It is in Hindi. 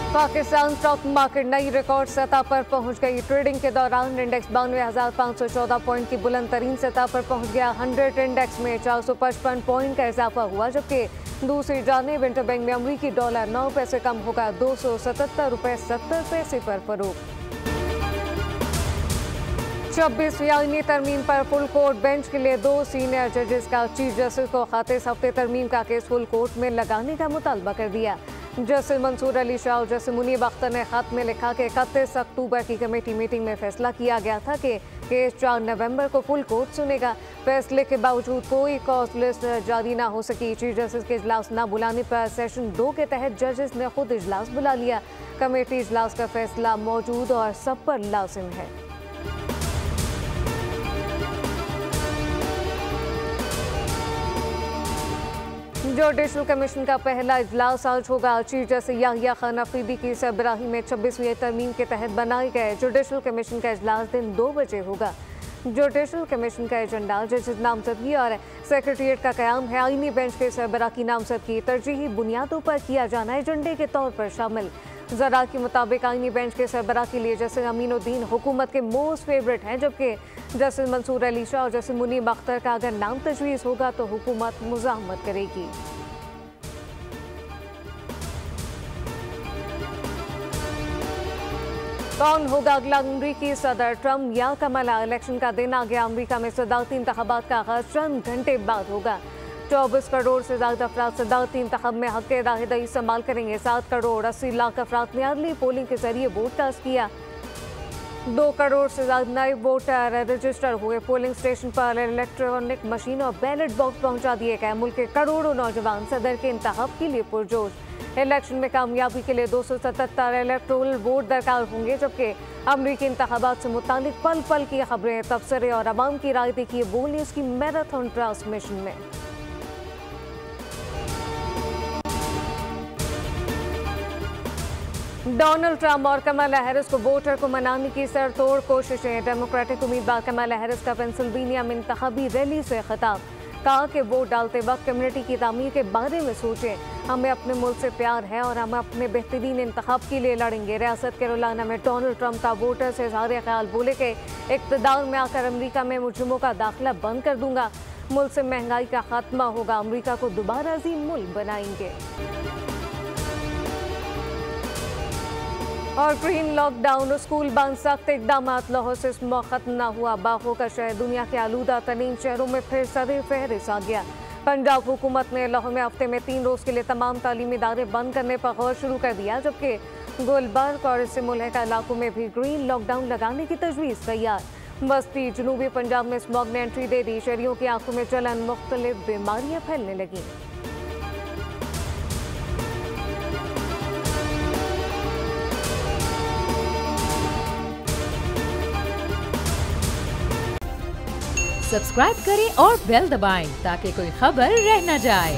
पाकिस्तान स्टॉक मार्केट नई रिकॉर्ड सतह पर पहुंच गई। ट्रेडिंग के दौरान इंडेक्स 92,514 पॉइंट की बुलंद तरीन सतह पर पहुंच गया। 100 इंडेक्स में 455 पॉइंट का इजाफा हुआ, जबकि दूसरी जानिब इंटरबैंक में अमरीकी डॉलर 9 पैसे कम होकर 277 रुपये 70 पैसे पर फरोख्त। 26वीं आईनी तरमीम पर फुल कोर्ट बेंच के लिए 2 सीनियर जजेस का चीफ जस्टिस को खत इस हफ्ते तरमीम का केस फुल कोर्ट में लगाने का मुतालबा कर दिया। जस्टिस मंसूर अली शाह और जस्टिस मुनीब अख्तर ने खत में लिखा कि 31 अक्टूबर की कमेटी मीटिंग में फैसला किया गया था कि केस 4 नवंबर को फुल कोर्ट सुनेगा। फैसले के बावजूद कोई कॉज लिस्ट जारी ना हो सकी। चीफ जस्टिस के इजलास न बुलाने पर सेशन 2 के तहत जजेस ने खुद इजलास बुला लिया। कमेटी इजलास का फैसला मौजूद और सब पर लाजिम है। जुडिशल कमीशन का पहला इजलास आज होगा। चीफ जस्टिस याहिया खान अफरीदी की सरबराही में 26वीं तरमीम के तहत बनाए गए जुडिशल कमीशन का इजलास दिन 2 बजे होगा। जुडिशल कमीशन का एजेंडा जजेस नामजदगी और सेक्रेटरीट का कयाम है। आईनी बेंच के सरबराह की नामजदगी तरजीही बुनियादों पर किया जाना एजेंडे के तौर पर शामिल। जरा के मुताबिक आईनी बेंच के सरबराह के लिए जस्टिस अमीनुद्दीन हुकूमत के मोस्ट फेवरेट हैं, जबकि जस्टिस मंसूर अली शाह और जस्टिस मुनीब अख्तर का अगर नाम तजवीज़ होगा तो हुकूमत मुज़ाहमत करेगी। कौन होगा अगला अमरीकी सदर, ट्रंप या कमला? इलेक्शन का दिन आ गया। अमरीका में सदारती इंतखाबात का आगाज चंद घंटे बाद होगा। 24 करोड़ से ज्यादा अफराद सदारती इंतखाब में हक राहदही इस्तेमाल करेंगे। 7 करोड़ 80 लाख अफराद ने अर्ली पोलिंग के जरिए वोट कास्ट किया। 2 करोड़ से ज्यादा नए वोटर रजिस्टर हुए। पोलिंग स्टेशन पर इलेक्ट्रॉनिक मशीन और बैलेट बॉक्स पहुंचा दिए गए। मुल्क के करोड़ों नौजवान सदर के इंतखाब के लिए पुरजोश। इलेक्शन में कामयाबी के लिए 277 इलेक्टोरल वोट दरकार होंगे, जबकि अमरीकी इंतखाबात से मुतालिक पल पल की खबरें, तबसरे और अवाम की राय देखिए बोल न्यूज़ की मैराथन ट्रांसमिशन में। डोनाल्ड ट्रंप और कमला हैरिस को वोटर को मनाने की सरतोड़ कोशिशें। डेमोक्रेटिक उम्मीदवार कमला हैरिस का पेंसिल्वेनिया में इंतखाबी रैली से खिताब। कहा कि वोट डालते वक्त कम्युनिटी की तामीर के बारे में सोचें। हमें अपने मुल्क से प्यार है और हम अपने बेहतरीन इंतखाब के लिए लड़ेंगे। रियासत कैरोलिना में डोनाल्ड ट्रंप का वोटर से इज़हार ख्याल। बोले कि इक़्तिदार में आकर अमरीका में मुजरिमों का दाखिला बंद कर दूंगा। मुल्क से महंगाई का खात्मा होगा। अमरीका को दोबारा अजीम मुल्क बनाएंगे। और ग्रीन लॉकडाउन, स्कूल बंद, सख्त इकदाम। लाहौर से खत्म न हुआ बागों का शहर। दुनिया के आलूदा तरीन शहरों में फिर सदर फहरिस्त आ गया। पंजाब हुकूमत ने लाहौर में हफ्ते में 3 रोज़ के लिए तमाम तालीमी इदारे बंद करने पर गौर शुरू कर दिया, जबकि गुलबर्ग और इससे मुल्हिका इलाकों में भी ग्रीन लॉकडाउन लगाने की तजवीज़ तैयार। बस्ती जनूबी पंजाब में स्मॉग ने एंट्री दे दी। शहरियों की आंखों में जलन, मुख्तलिफ बीमारियाँ फैलने लगीं। सब्सक्राइब करें और बेल दबाएं ताकि कोई खबर रह न जाए।